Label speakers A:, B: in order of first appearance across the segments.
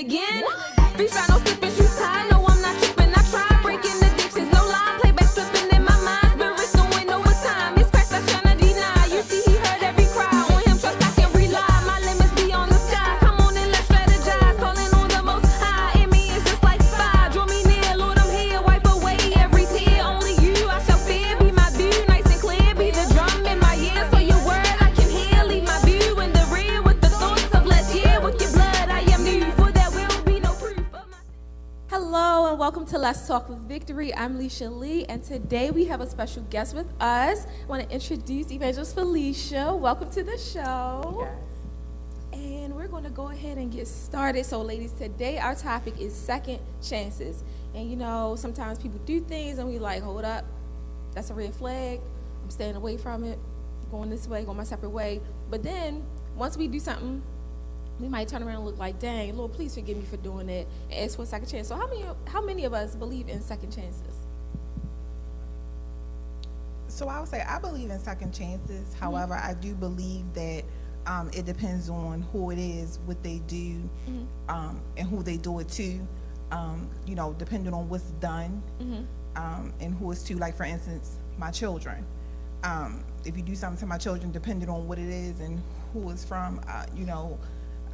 A: again. Freestyle, no slipping, shoes tied. No, I'm not tripping. I try breaking addictions, no lie. Playback stripping in my mind. Spirits doing overtime. It's cracks I tryna deny. You see, he heard every cry. On him, trust I can rely. My limits be on the sky. Come on and let's strategize. Calling on the most high. In me is just like fire. Draw me near, Lord, I'm here. Wipe away every tear. Only you I shall fear. Be my view, nice and clear. Be the drum in my ear. So your word I can hear. Leave my view in the rear with the thoughts of last year. With your blood, I am new. For there will be no proof of my.
B: Hello and welcome to Let's Talk with Victory. I'm Leisha Lee, and today we have a special guest with us. I want to introduce Evangelist Felicia. Welcome to the show. And we're going to go ahead and get started. So, ladies, today our topic is second chances. And you know, sometimes people do things and we like, hold up, that's a red flag. I'm staying away from it, going this way, going my separate way. But then once we do something, we might turn around and look like, dang, Lord, please forgive me for doing that, and ask for a second chance. So how many of us believe in second chances?
C: So I would say I believe in second chances. However, I do believe that it depends on who it is, what they do, and who they do it to. You know, depending on what's done and who it's to. Like, for instance, my children. If you do something to my children, depending on what it is and who it's from, you know,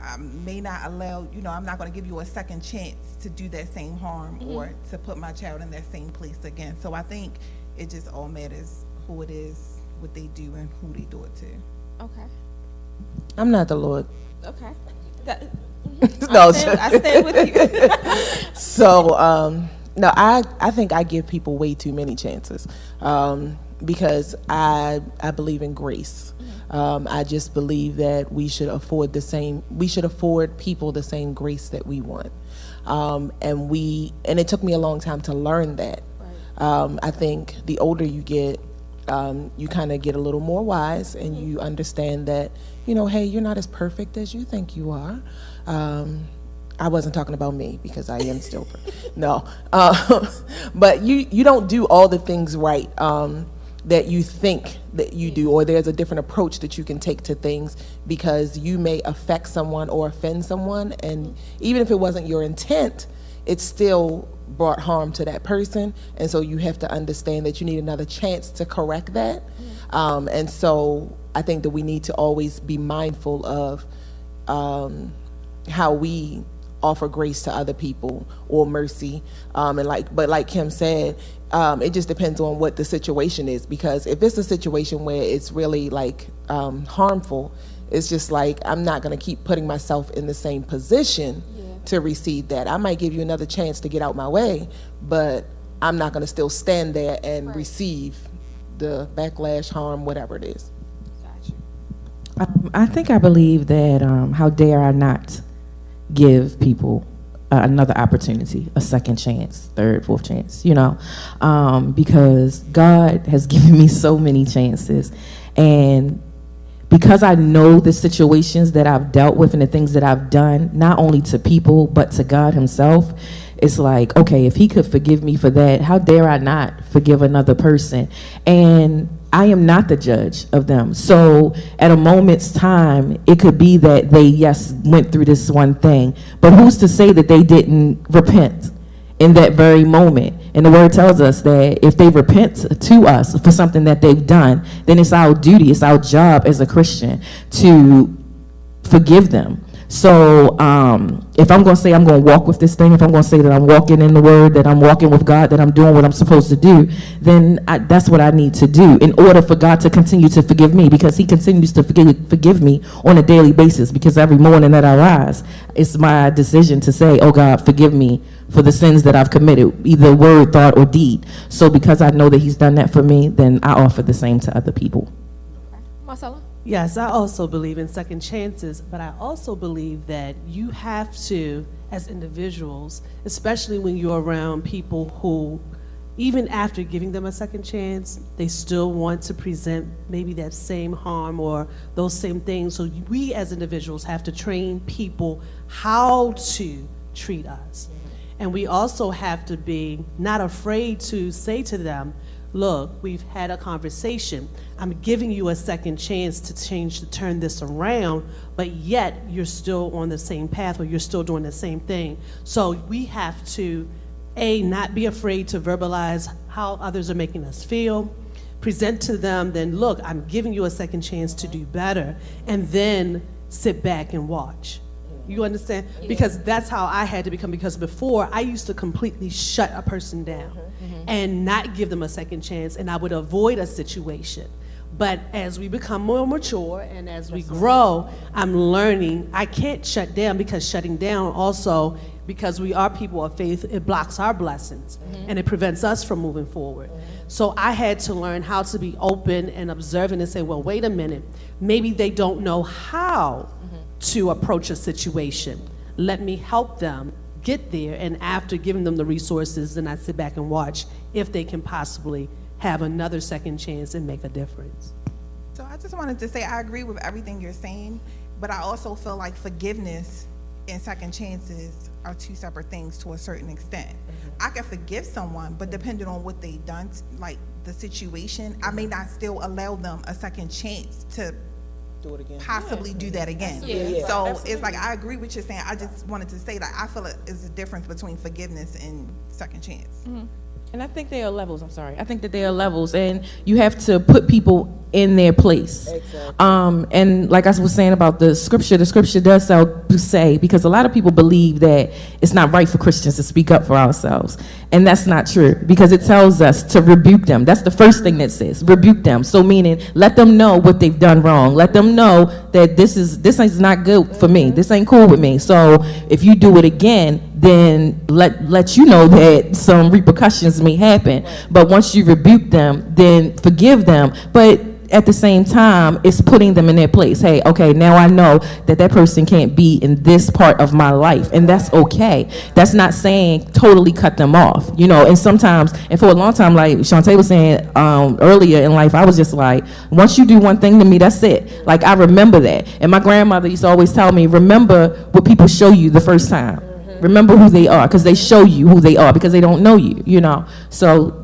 C: I may not allow, you know, I'm not going to give you a second chance to do that same harm or to put my child in that same place again. So I think it just all matters who it is, what they do, and who they do it to.
B: Okay.
D: I'm not the Lord.
B: Okay.
D: No,
B: I stand with you.
D: So, no, I think I give people way too many chances because I believe in grace. I just believe that we should afford people the same grace that we want. And it took me a long time to learn that. Right. I think the older you get, you kind of get a little more wise and you understand that, you know, hey, you're not as perfect as you think you are. I wasn't talking about me because I am still, no. But you don't do all the things right that you think that you do, or there's a different approach that you can take to things because you may affect someone or offend someone, and even if it wasn't your intent, it still brought harm to that person, and so you have to understand that you need another chance to correct that. And so I think that we need to always be mindful of how we offer grace to other people or mercy, but like Kim said, it just depends on what the situation is, because if it's a situation where it's really like harmful, it's just like I'm not going to keep putting myself in the same position to receive that. I might give you another chance to get out my way, but I'm not going to still stand there and receive the backlash, harm, whatever it is.
E: I think I believe that how dare I not give people another opportunity, a second chance, third, fourth chance, you know, because God has given me so many chances, and because I know the situations that I've dealt with and the things that I've done, not only to people but to God himself, it's like, okay, if he could forgive me for that, how dare I not forgive another person? And I am not the judge of them. So at a moment's time, it could be that they, yes, went through this one thing, but who's to say that they didn't repent in that very moment? And the word tells us that if they repent to us for something that they've done, then it's our duty, it's our job as a Christian to forgive them. So if I'm going to say I'm going to walk with this thing, if I'm going to say that I'm walking in the word, that I'm walking with God, that I'm doing what I'm supposed to do, then that's what I need to do in order for God to continue to forgive me, because he continues to forgive me on a daily basis, because every morning that I rise, it's my decision to say, oh God, forgive me for the sins that I've committed, either word, thought, or deed. So because I know that he's done that for me, then I offer the same to other people.
B: Marcella?
F: Yes, I also believe in second chances, but I also believe that you have to, as individuals, especially when you're around people who, even after giving them a second chance, they still want to present maybe that same harm or those same things. So we as individuals have to train people how to treat us. And we also have to be not afraid to say to them, look, we've had a conversation. I'm giving you a second chance to turn this around, but yet you're still on the same path or you're still doing the same thing. So we have to, not be afraid to verbalize how others are making us feel, present to them, then look, I'm giving you a second chance to do better, and then sit back and watch. You understand? Because that's how I had to become, because before I used to completely shut a person down and not give them a second chance, and I would avoid a situation. But as we become more mature and as we grow, I'm learning I can't shut down, because shutting down also, because we are people of faith, it blocks our blessings and it prevents us from moving forward. So I had to learn how to be open and observant and say, well, wait a minute, maybe they don't know how to approach a situation. Let me help them get there, and after giving them the resources, then I sit back and watch if they can possibly have another second chance and make a difference.
C: So I just wanted to say I agree with everything you're saying, but I also feel like forgiveness and second chances are two separate things to a certain extent. I can forgive someone, but depending on what they've done, like the situation, I may not still allow them a second chance to
D: Do it again.
C: possibly do that again.
B: Yeah.
C: So it's like, I agree with you saying. I just wanted to say that I feel there's a difference between forgiveness and second chance.
E: And I think there are levels, I think that there are levels, and you have to put people in their place.
D: Exactly.
E: And like I was saying about the scripture does say, because a lot of people believe that it's not right for Christians to speak up for ourselves. And that's not true, because it tells us to rebuke them. That's the first thing that says, rebuke them. So meaning, let them know what they've done wrong. Let them know that this is not good for me. This ain't cool with me. So if you do it again, then let you know that some repercussions may happen. But once you rebuke them, then forgive them. But at the same time, it's putting them in their place. Hey, okay, now I know that that person can't be in this part of my life, and that's okay. That's not saying totally cut them off, you know. And sometimes, and for a long time, like Shantae was saying earlier in life, I was just like, once you do one thing to me, that's it. Like, I remember that. And my grandmother used to always tell me, remember what people show you the first time. Remember who they are, because they show you who they are, because they don't know you, you know. So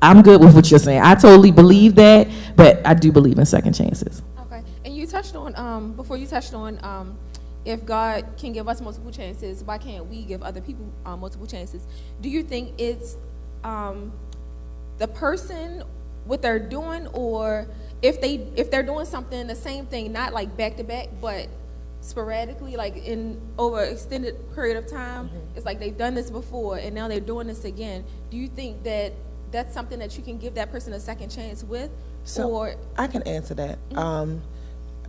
E: I'm good with what you're saying. I totally believe that, but I do believe in second chances.
B: Okay. And you touched on, before you touched on, if God can give us multiple chances, why can't we give other people multiple chances? Do you think it's the person, what they're doing, or if they're doing something, the same thing, not like back to back, but sporadically, like in over an extended period of time, it's like they've done this before and now they're doing this again. Do you think that that's something that you can give that person a second chance with?
D: So
B: or
D: I can answer that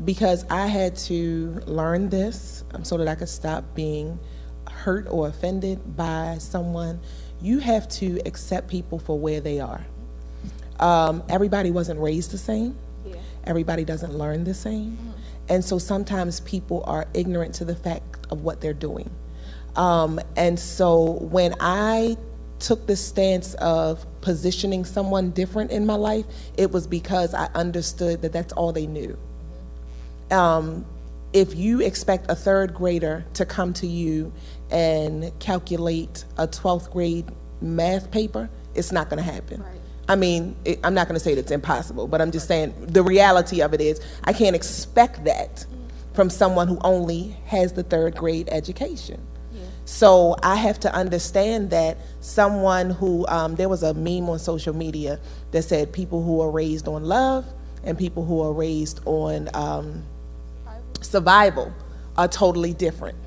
D: because I had to learn this so that I could stop being hurt or offended by someone. You have to accept people for where they are. Everybody wasn't raised the same.
B: Yeah.
D: Everybody doesn't learn the same. And so sometimes people are ignorant to the fact of what they're doing. And so when I took the stance of positioning someone different in my life, it was because I understood that that's all they knew. If you expect a third grader to come to you and calculate a 12th grade math paper, it's not going to happen.
B: Right.
D: I mean, I'm not going to say that it's impossible, but I'm just saying the reality of it is I can't expect that from someone who only has the third grade education. So I have to understand that someone who, there was a meme on social media that said people who are raised on love and people who are raised on survival are totally different.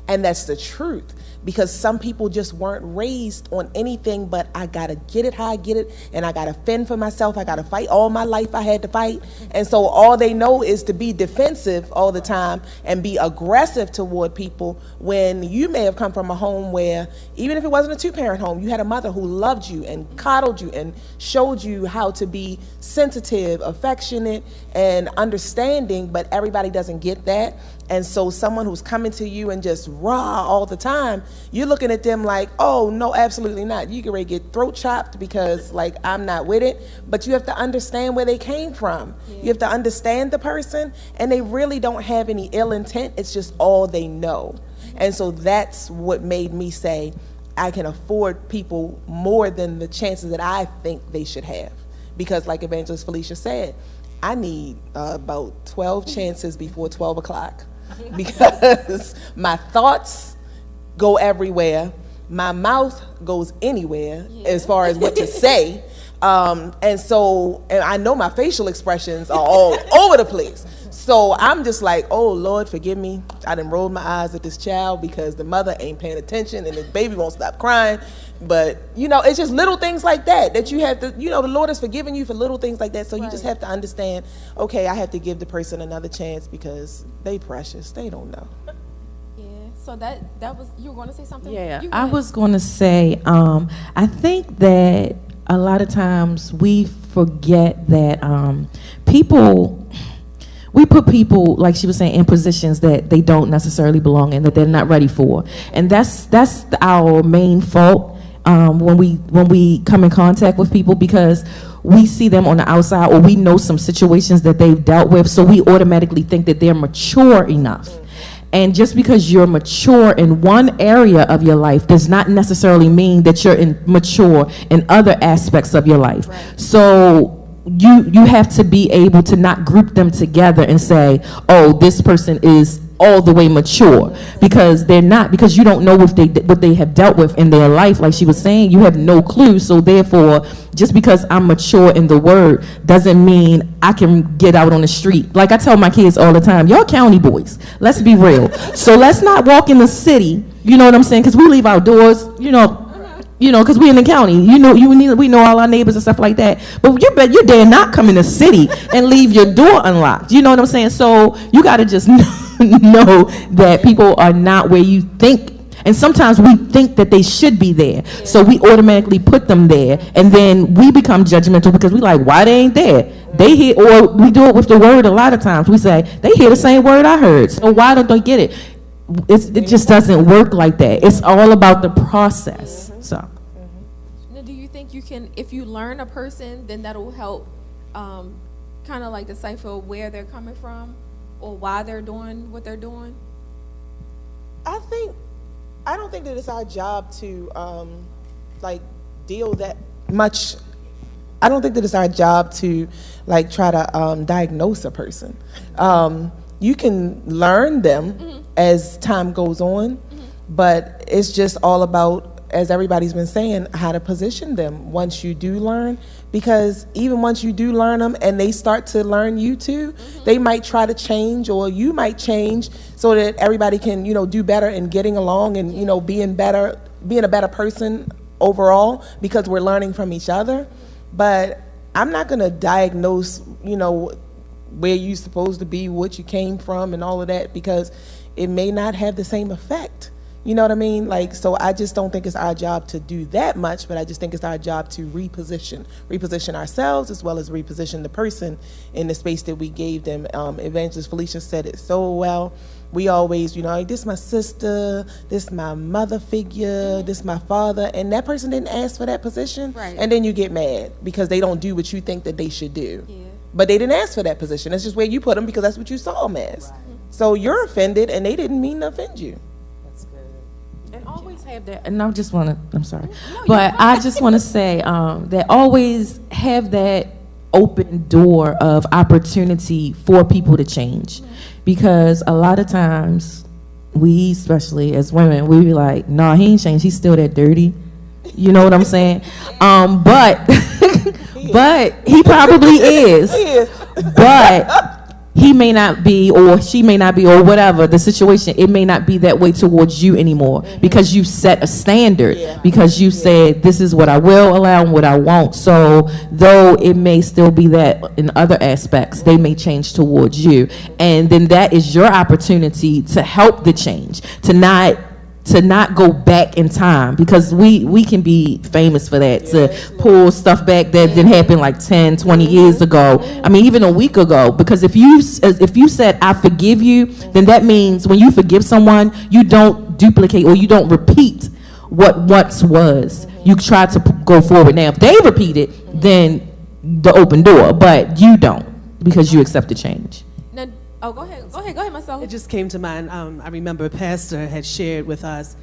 D: And that's the truth, because some people just weren't raised on anything but I gotta get it how I get it, and I gotta fend for myself, I gotta fight. All my life I had to fight, and so all they know is to be defensive all the time and be aggressive toward people, when you may have come from a home where, even if it wasn't a two-parent home, you had a mother who loved you and coddled you and showed you how to be sensitive, affectionate, and understanding, but everybody doesn't get that. And so someone who's coming to you and just raw all the time, you're looking at them like, oh, no, absolutely not. You can ready to get throat chopped because, like, I'm not with it. But you have to understand where they came from. Yeah. You have to understand the person, and they really don't have any ill intent. It's just all they know. And so that's what made me say, I can afford people more than the chances that I think they should have. Because like Evangelist Felicia said, I need about 12 chances before 12 o'clock because my thoughts go everywhere. My mouth goes anywhere as far as what to say. And I know my facial expressions are all over the place. So I'm just like, oh, Lord, forgive me. I done rolled my eyes at this child because the mother ain't paying attention and the baby won't stop crying. But, it's just little things like that you have to, the Lord has forgiven you for little things like that. So you just have to understand, okay, I have to give the person another chance because they precious. They don't know.
B: Yeah. So that was, you were going to say something?
E: Yeah,
B: You
E: I
B: went.
E: was going to say, I think that a lot of times we forget that we put people, like she was saying, in positions that they don't necessarily belong in, that they're not ready for. And that's our main fault when we come in contact with people, because we see them on the outside or we know some situations that they've dealt with, so we automatically think that they're mature enough. And just because you're mature in one area of your life does not necessarily mean that you're mature in other aspects of your life. Right. So you have to be able to not group them together and say, oh, this person is all the way mature, because they're not, because you don't know what they have dealt with in their life. Like she was saying, you have no clue. So therefore, just because I'm mature in the word doesn't mean I can get out on the street. Like I tell my kids all the time, y'all county boys, let's be real. So let's not walk in the city, you know what I'm saying? Because we leave our doors, because we in the county, we know all our neighbors and stuff like that. But you dare not come in the city and leave your door unlocked. You know what I'm saying? So you got to just know that people are not where you think. And sometimes we think that they should be there. Yeah. So we automatically put them there. And then we become judgmental because we like, why they ain't there? They hear, or we do it with the word a lot of times. We say, they hear the same word I heard. So why don't they get it? It just doesn't work like that. It's all about the process. So.
B: Now, do you think you can, if you learn a person, then that'll help kind of like decipher where they're coming from or why they're doing what they're doing?
D: I don't think that it's our job to deal that much. I don't think that it's our job to try to diagnose a person. You can learn them as time goes on, but it's just all about, as everybody's been saying, how to position them once you do learn. Because even once you do learn them and they start to learn you too, they might try to change, or you might change, so that everybody can, do better in getting along and, being a better person overall, because we're learning from each other. But I'm not going to diagnose, where you're supposed to be, what you came from and all of that, because it may not have the same effect. You know what I mean? So I just don't think it's our job to do that much, but I just think it's our job to reposition ourselves, as well as reposition the person in the space that we gave them. Evangelist Felicia said it so well. We always, this my sister, this my mother figure, this my father, and that person didn't ask for that position. Right. And then you get mad because they don't do what you think that they should do. Yeah. But they didn't ask for that position. That's just where you put them, because that's what you saw them as. Right. So you're offended, and they didn't mean to offend you.
E: And always have that, and I just want to, I'm sorry, but I just want to say that always have that open door of opportunity for people to change. Because a lot of times, we, especially as women, we be like, nah, he ain't changed, he's still that dirty. You know what I'm saying? But he probably is. But he may not be, or she may not be, or whatever the situation, it may not be that way towards you anymore, because you've set a standard, because you said, this is what I will allow and what I won't. So though it may still be that in other aspects, they may change towards you. And then that is your opportunity to help the change, to not go back in time, because we can be famous for that, to pull stuff back that didn't happen like 10, 20 years ago. I mean, even a week ago. Because if you said, I forgive you, then that means when you forgive someone, you don't duplicate or you don't repeat what once was. You try to go forward. Now, if they repeat it, then the open door, but you don't, because you accept the change.
B: Go ahead, Marcella.
F: It just came to mind. I remember a pastor had shared with us,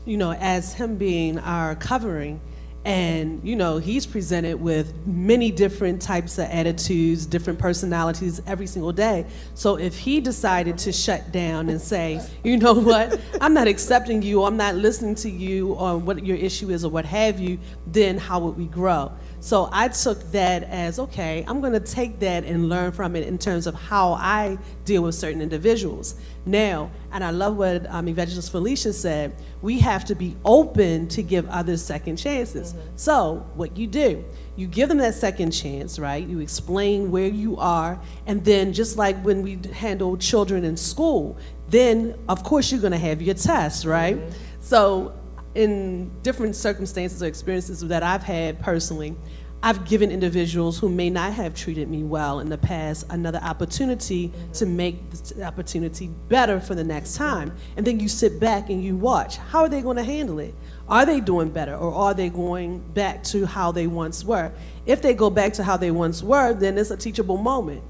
F: as him being our covering, and, he's presented with many different types of attitudes, different personalities every single day. So if he decided to shut down and say, you know what, I'm not accepting you, or I'm not listening to you, or what your issue is, or what have you, then how would we grow? So I took that as, okay, I'm going to take that and learn from it in terms of how I deal with certain individuals. Now, and I love what Evangelist Felicia said, we have to be open to give others second chances. So what you do, you give them that second chance, right? You explain where you are, and then just like when we handle children in school, then of course you're going to have your tests, right? So in different circumstances or experiences that I've had personally, I've given individuals who may not have treated me well in the past another opportunity to make the opportunity better for the next time. And then you sit back and you watch. How are they going to handle it? Are they doing better, or are they going back to how they once were? If they go back to how they once were, then it's a teachable moment.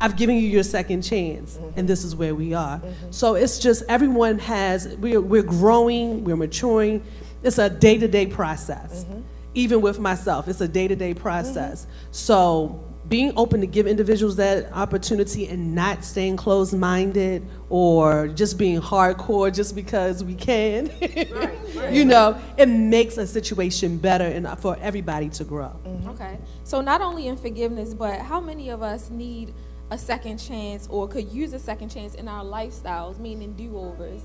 F: I've given you your second chance, and this is where we are. So it's just everyone we're growing, we're maturing. It's a day-to-day process. Even with myself, it's a day-to-day process. So being open to give individuals that opportunity and not staying closed-minded or just being hardcore just because we can, it makes a situation better and for everybody to grow.
B: Okay. So not only in forgiveness, but how many of us need a second chance or could use a second chance in our lifestyles, meaning do-overs?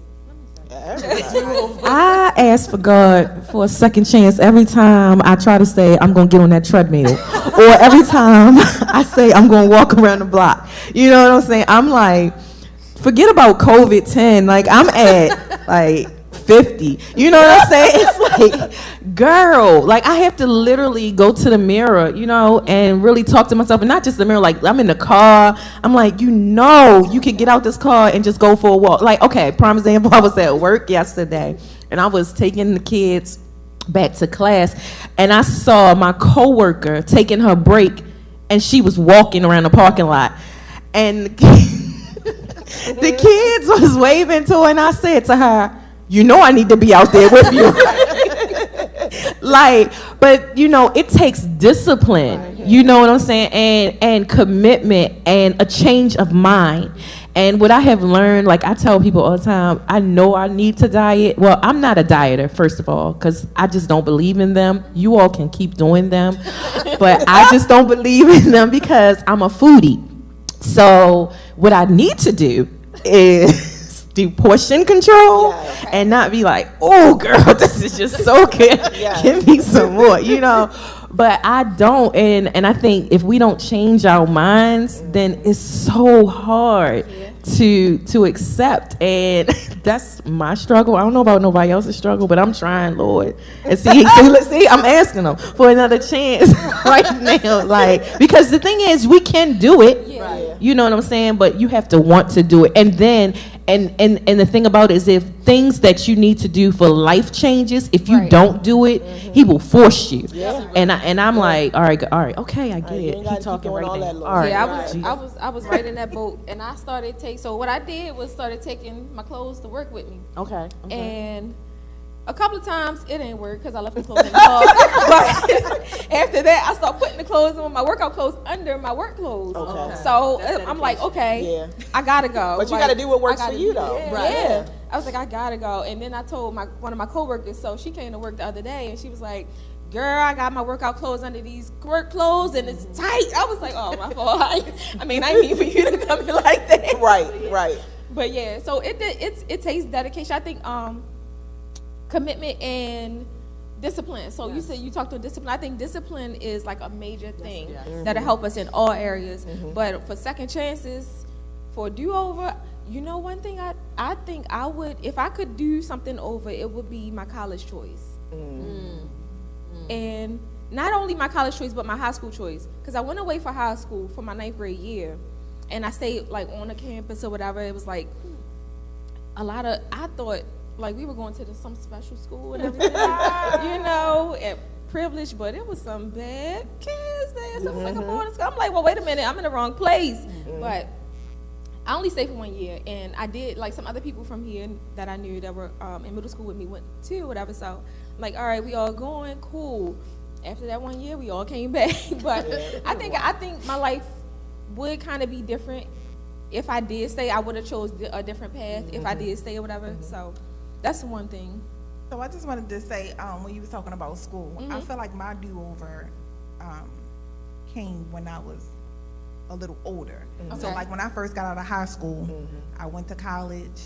E: I ask for God for a second chance every time I try to say I'm going to get on that treadmill, or every time I say I'm going to walk around the block. You know what I'm saying? I'm like, forget about COVID-10. Like, I'm at, like, 50. You know what I'm saying? It's like, girl, like, I have to literally go to the mirror, and really talk to myself. And not just the mirror, like, I'm in the car. I'm like, you could get out this car and just go for a walk. Like, okay, prime example, I was at work yesterday, and I was taking the kids back to class, and I saw my coworker taking her break, and she was walking around the parking lot. And the kids was waving to her, and I said to her, I need to be out there with you. Like, but it takes discipline, you know what I'm saying, and commitment and a change of mind. And what I have learned, like I tell people all the time, I know I need to diet. Well, I'm not a dieter, first of all, because I just don't believe in them. You all can keep doing them, but I just don't believe in them because I'm a foodie. So what I need to do is do portion control and not be like, oh girl, this is just so good. Give me some more, But I don't, and I think if we don't change our minds, then it's so hard to accept, and that's my struggle. I don't know about nobody else's struggle, but I'm trying, Lord. And see, I'm asking them for another chance right now, like, because the thing is, we can do it. You know what I'm saying? But you have to want to do it, and then. And the thing about it is, if things that you need to do for life changes, if you don't do it, he will force you. And I'm like, all right, okay, I get it. He talking right now. All right.
B: I was right in that boat, and I started so what I did was started taking my clothes to work with me.
E: Okay.
B: And a couple of times it ain't work because I left the clothes in the car. But after that, I started putting the clothes on, my workout clothes under my work clothes. So I'm like, okay, I gotta go.
D: But you gotta do what works for you, though.
B: Yeah. I was like, I gotta go. And then I told one of my coworkers, so she came to work the other day, and she was like, girl, I got my workout clothes under these work clothes, and it's tight. I was like, oh, my fault. I didn't mean for you to come in like that.
D: Right.
B: But yeah, so it takes dedication. I think commitment and discipline. So you said you talked about discipline. I think discipline is like a major thing that'll help us in all areas. But for second chances, for do-over, one thing I think I would, if I could do something over, it would be my college choice. And not only my college choice, but my high school choice. Because I went away for high school for my 9th grade year, and I stayed like on the campus or whatever. It was like I thought like we were going to some special school and everything, and privileged, but it was some bad kids there. So it was like a boarding school. I'm like, well, wait a minute, I'm in the wrong place. But I only stayed for 1 year, and I did, like, some other people from here that I knew that were in middle school with me went too, whatever. So, I'm like, all right, we all going, cool. After that 1 year, we all came back. But I think my life would kind of be different if I did stay. I would have chose a different path if I did stay or whatever. So, that's one thing.
C: So I just wanted to say, when you was talking about school, I feel like my do-over came when I was a little older. So
B: Okay.
C: like when I first got out of high school, I went to college,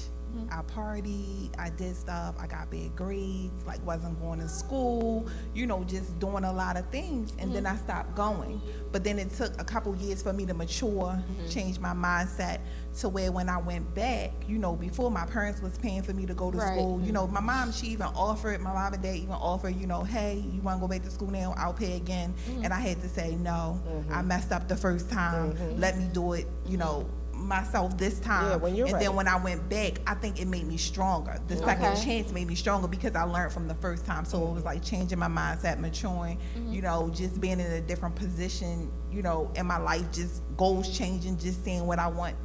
C: I partied, I did stuff, I got bad grades, like wasn't going to school, you know, just doing a lot of things, and then I stopped going. But then it took a couple years for me to mature, change my mindset to where when I went back, you know, before my parents was paying for me to go to
B: Right.
C: school, you know, my mom and dad even offered, you know, hey, you want to go back to school now? I'll pay again. And I had to say, no, I messed up the first time. Let me do it, you know, myself this time.
D: Yeah, when you're
C: and
D: ready.
C: then when I went back, I think it made me stronger. The second chance made me stronger because I learned from the first time. So it was like changing my mindset, maturing, you know, just being in a different position, you know, in my life, just goals changing, just seeing what I want,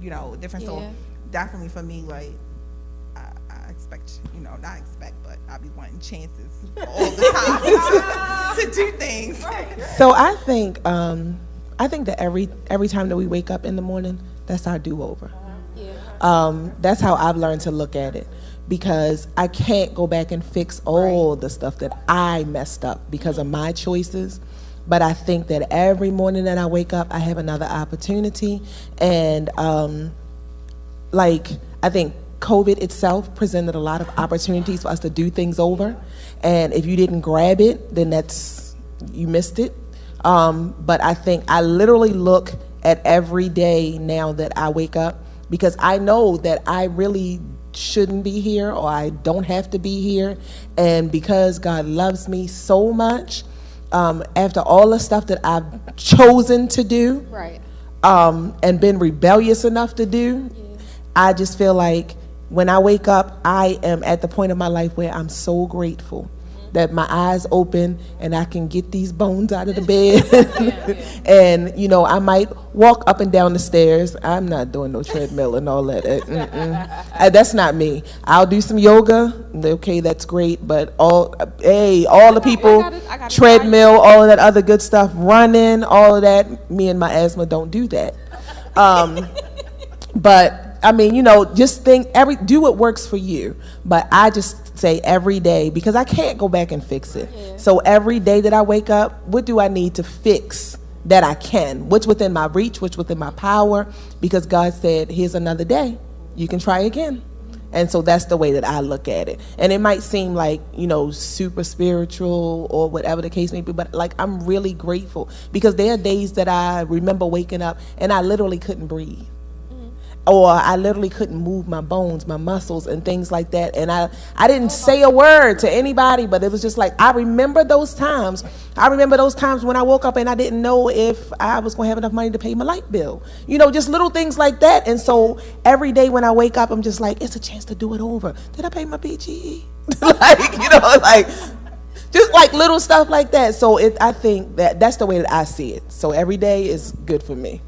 C: you know, different.
B: Yeah.
C: So definitely for me, like, I expect, you know, not expect, but I be wanting chances all the time to do things.
D: So I think that every time that we wake up in the morning, that's our do-over. That's how I've learned to look at it, because I can't go back and fix all the stuff that I messed up because of my choices. But I think that every morning that I wake up, I have another opportunity. And I think COVID itself presented a lot of opportunities for us to do things over. And if you didn't grab it, then you missed it. But I think I literally look at every day now that I wake up, because I know that I really shouldn't be here, or I don't have to be here. And because God loves me so much, after all the stuff that I've chosen to do,
B: Right.
D: and been rebellious enough to do, I just feel like when I wake up, I am at the point of my life where I'm so grateful that my eyes open and I can get these bones out of the bed. And, you know, I might walk up and down the stairs. I'm not doing no treadmill and all that. That's not me. I'll do some yoga. Okay, that's great. But all the people,
B: I gotta
D: treadmill, all of that other good stuff, running, all of that, me and my asthma don't do that. But I mean, you know, just do what works for you. But I just say every day, because I can't go back and fix it. So every day that I wake up, what do I need to fix that I can? What's within my reach, what's within my power? Because God said, here's another day. You can try again. And so that's the way that I look at it. And it might seem like, you know, super spiritual or whatever the case may be, but like, I'm really grateful, because there are days that I remember waking up and I literally couldn't breathe. Or I literally couldn't move my bones, my muscles, and things like that. And I didn't say a word to anybody, but it was just like, I remember those times. I remember those times when I woke up and I didn't know if I was going to have enough money to pay my light bill. You know, just little things like that. And so every day when I wake up, I'm just like, it's a chance to do it over. Did I pay my PGE? Like, you know, like, just like little stuff like that. So I think that's the way that I see it. So every day is good for me.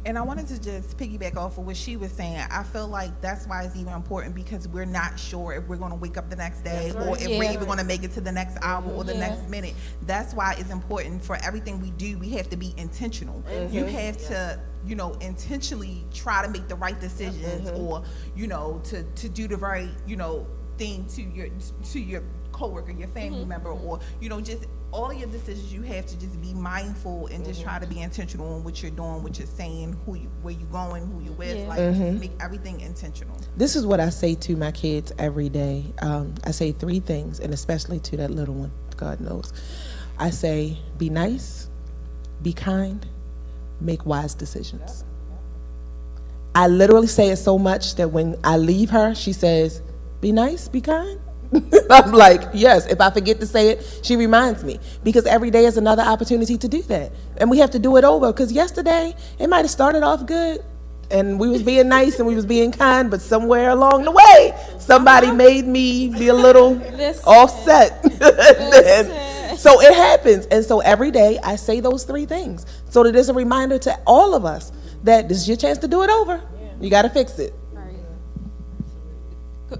C: And I wanted to just piggyback off of what she was saying. I feel like that's why it's even important, because we're not sure if we're going to wake up the next day, or if we're even going to make it to the next hour or the next minute. That's why it's important for everything we do. We have to be intentional. You have to, you know, intentionally try to make the right decisions, or, you know, to do the right, you know, thing to your coworker, your family member, or, you know, just all of your decisions. You have to just be mindful and just try to be intentional on what you're doing, what you're saying, where you're going, who you're with. Like, just make everything intentional.
D: This is what I say to my kids every day. I say 3 things, and especially to that little one, God knows. I say, be nice, be kind, make wise decisions. I literally say it so much that when I leave her, she says, be nice, be kind. I'm like, yes, if I forget to say it, she reminds me, because every day is another opportunity to do that. And we have to do it over, because yesterday it might have started off good and we was being nice and we was being kind, but somewhere along the way, somebody made me be a little offset. So it happens. And so every day I say those 3 things, so that it's a reminder to all of us that this is your chance to do it over. You got to fix it.
B: Right.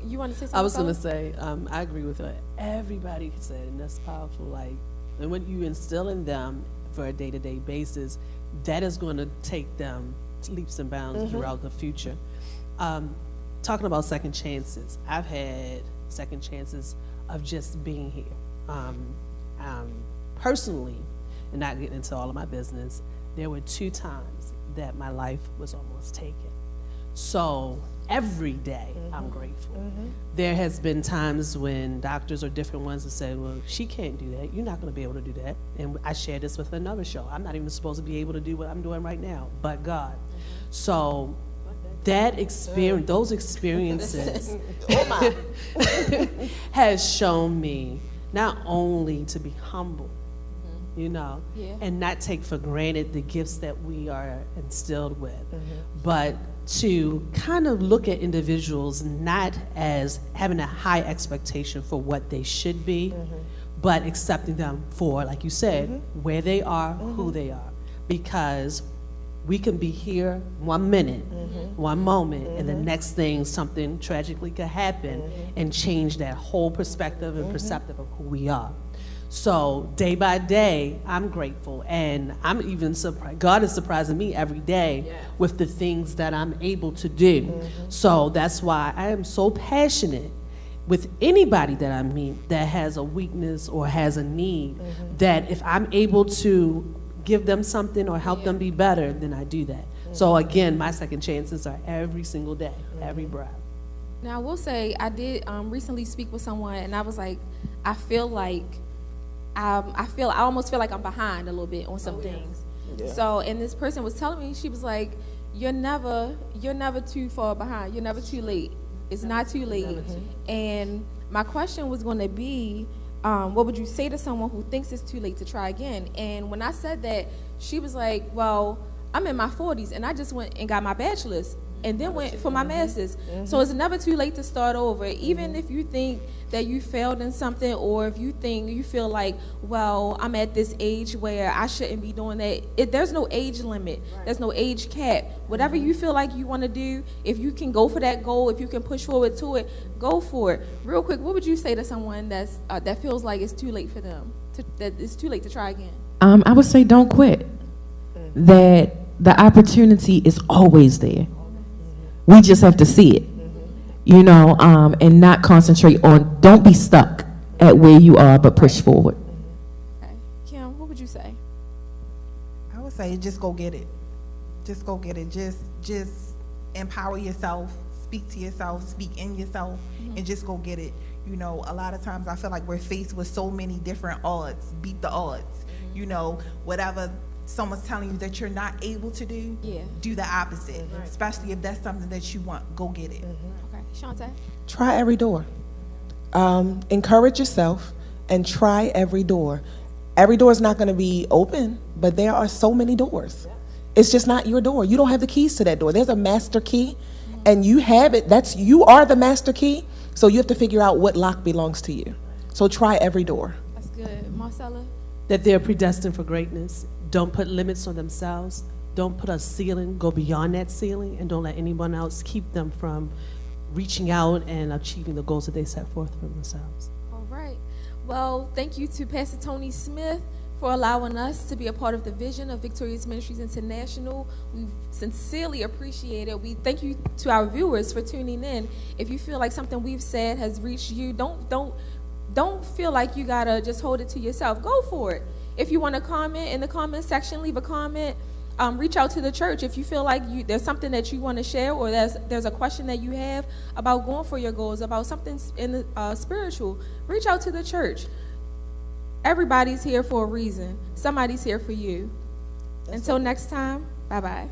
B: You want to say something?
F: I was going to
B: Marcella?
F: say, I agree with what everybody said, and that's powerful. Like, and when you instill in them for a day-to-day basis, that is going to take them leaps and bounds throughout the future. Talking about second chances, I've had second chances of just being here. Personally, and not getting into all of my business, there were 2 times that my life was almost taken. So every day I'm grateful. There has been times when doctors or different ones have said, well, she can't do that. You're not going to be able to do that. And I shared this with another show. I'm not even supposed to be able to do what I'm doing right now, but God. So that experience, those experiences has shown me not only to be humble, you know, and not take for granted the gifts that we are instilled with, but to kind of look at individuals not as having a high expectation for what they should be, but accepting them for, like you said, where they are, who they are. Because we can be here 1 minute, 1 moment, and the next thing, something tragically could happen and change that whole perspective and perceptive of who we are. So day by day, I'm grateful, and I'm even surprised. God is surprising me every day with the things that I'm able to do. So that's why I am so passionate with anybody that I meet that has a weakness or has a need, that if I'm able to give them something or help them be better, then I do that. So again, my second chances are every single day, every breath.
B: Now, I will say, I did recently speak with someone, and I was like, I feel like, I almost feel like I'm behind a little bit on some things. So, and this person was telling me, she was like, you're never too far behind. You're never too late. It's not too late. And my question was going to be, what would you say to someone who thinks it's too late to try again? And when I said that, she was like, well, I'm in my 40s, and I just went and got my bachelor's and then went for my master's. So it's never too late to start over. Even if you think that you failed in something, or if you feel like, well, I'm at this age where I shouldn't be doing that. There's no age limit. There's no age cap. Whatever you feel like you want to do, if you can go for that goal, if you can push forward to it, go for it. Real quick, what would you say to someone that feels like it's too late for them, that it's too late to try again?
E: I would say don't quit. That the opportunity is always there. We just have to see it, you know, and not concentrate on, don't be stuck at where you are, but push forward.
B: Okay. Kim, what would you say?
C: I would say just go get it. Just go get it. Just empower yourself, speak to yourself, speak in yourself, and just go get it. You know, a lot of times I feel like we're faced with so many different odds. Beat the odds. You know, whatever someone's telling you that you're not able to do, do the opposite, especially if that's something that you want. Go get it.
B: Okay. Shante?
D: Try every door. Encourage yourself and try every door. Every door is not going to be open, but there are so many doors. It's just not your door. You don't have the keys to that door. There's a master key, and you have it. You are the master key, so you have to figure out what lock belongs to you. So try every door.
B: That's good. Marcella?
F: That they're predestined for greatness. Don't put limits on themselves. Don't put a ceiling. Go beyond that ceiling, and don't let anyone else keep them from reaching out and achieving the goals that they set forth for themselves.
B: All right. Well, thank you to Pastor Tony Smith for allowing us to be a part of the vision of Victorious Ministries International. We sincerely appreciate it. We thank you to our viewers for tuning in. If you feel like something we've said has reached you, don't feel like you gotta just hold it to yourself. Go for it. If you want to comment in the comment section, leave a comment. Reach out to the church if you feel like there's something that you want to share, or there's a question that you have about going for your goals, about something in the spiritual. Reach out to the church. Everybody's here for a reason. Somebody's here for you. Until next time, bye-bye.